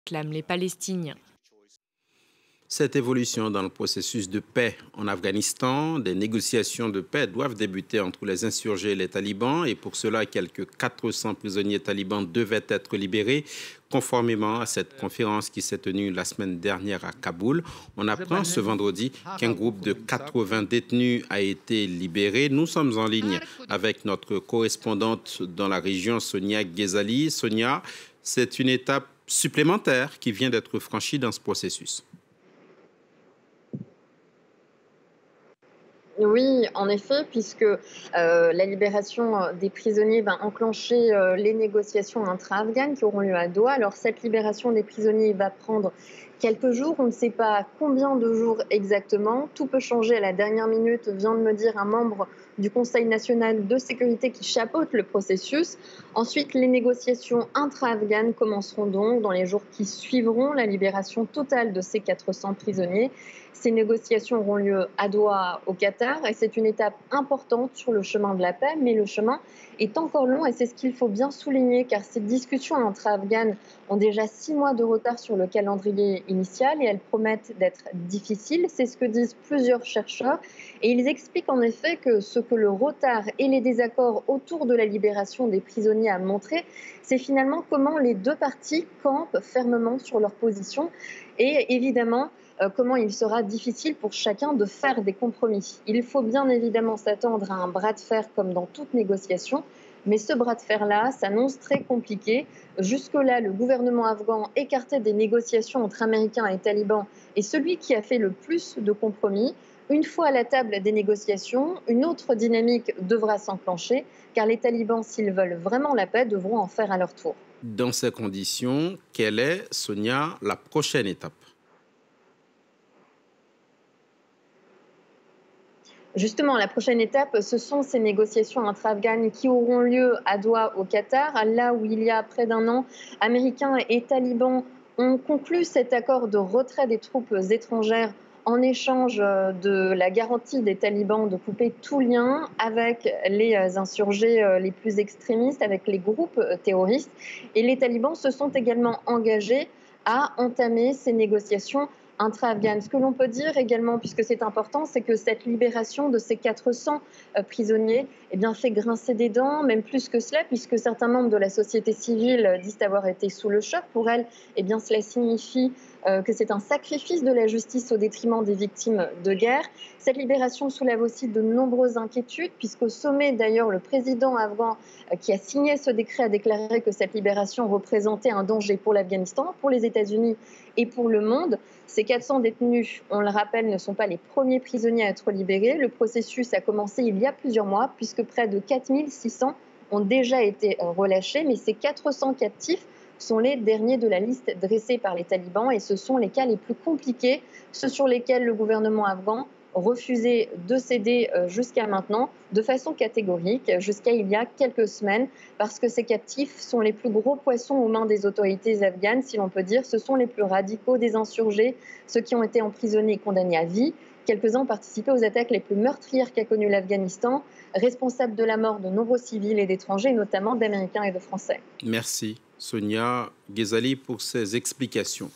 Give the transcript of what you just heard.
Clament les Palestiniens. Cette évolution dans le processus de paix en Afghanistan, des négociations de paix doivent débuter entre les insurgés et les talibans et pour cela, quelques 400 prisonniers talibans devaient être libérés conformément à cette conférence qui s'est tenue la semaine dernière à Kaboul. On apprend ce vendredi qu'un groupe de 80 détenus a été libéré. Nous sommes en ligne avec notre correspondante dans la région, Sonia Ghezali. Sonia, c'est une étape supplémentaire qui vient d'être franchie dans ce processus. Oui, en effet, puisque la libération des prisonniers va enclencher les négociations intra-afghanes qui auront lieu à Doha. Alors cette libération des prisonniers va prendre quelques jours, on ne sait pas combien de jours exactement. Tout peut changer à la dernière minute, vient de me dire un membre du Conseil national de sécurité qui chapeaute le processus. Ensuite, les négociations intra-afghanes commenceront donc dans les jours qui suivront la libération totale de ces 400 prisonniers. Ces négociations auront lieu à Doha, au Qatar, et c'est une étape importante sur le chemin de la paix, mais le chemin est encore long et c'est ce qu'il faut bien souligner car ces discussions intra-afghanes ont déjà 6 mois de retard sur le calendrier initial et elles promettent d'être difficiles. C'est ce que disent plusieurs chercheurs et ils expliquent en effet que ce que le retard et les désaccords autour de la libération des prisonniers a montré, c'est finalement comment les deux parties campent fermement sur leur position et évidemment comment il sera difficile pour chacun de faire des compromis. Il faut bien évidemment s'attendre à un bras de fer comme dans toute négociation, mais ce bras de fer-là s'annonce très compliqué. Jusque-là, le gouvernement afghan écartait des négociations entre Américains et talibans et celui qui a fait le plus de compromis. Une fois à la table des négociations, une autre dynamique devra s'enclencher, car les talibans, s'ils veulent vraiment la paix, devront en faire à leur tour. Dans ces conditions, quelle est, Sonia, la prochaine étape? Justement, la prochaine étape, ce sont ces négociations intra-afghanes qui auront lieu à Doha, au Qatar, là où il y a près d'un an, Américains et talibans ont conclu cet accord de retrait des troupes étrangères en échange de la garantie des talibans de couper tout lien avec les insurgés les plus extrémistes, avec les groupes terroristes. Et les talibans se sont également engagés à entamer ces négociations intra-afghane. Ce que l'on peut dire également, puisque c'est important, c'est que cette libération de ces 400 prisonniers eh bien, fait grincer des dents, même plus que cela, puisque certains membres de la société civile disent avoir été sous le choc. Pour elles, eh bien, cela signifie que c'est un sacrifice de la justice au détriment des victimes de guerre. Cette libération soulève aussi de nombreuses inquiétudes, puisqu'au sommet, d'ailleurs, le président afghan qui a signé ce décret a déclaré que cette libération représentait un danger pour l'Afghanistan, pour les États-Unis et pour le monde. Ces 400 détenus, on le rappelle, ne sont pas les premiers prisonniers à être libérés. Le processus a commencé il y a plusieurs mois, puisque près de 4600 ont déjà été relâchés. Mais ces 400 captifs sont les derniers de la liste dressée par les talibans et ce sont les cas les plus compliqués, ceux sur lesquels le gouvernement afghan refusé de céder jusqu'à maintenant de façon catégorique, jusqu'à il y a quelques semaines, parce que ces captifs sont les plus gros poissons aux mains des autorités afghanes, si l'on peut dire. Ce sont les plus radicaux des insurgés, ceux qui ont été emprisonnés et condamnés à vie. Quelques-uns ont participé aux attaques les plus meurtrières qu'a connues l'Afghanistan, responsables de la mort de nombreux civils et d'étrangers, notamment d'Américains et de Français. Merci, Sonia Ghezali, pour ces explications.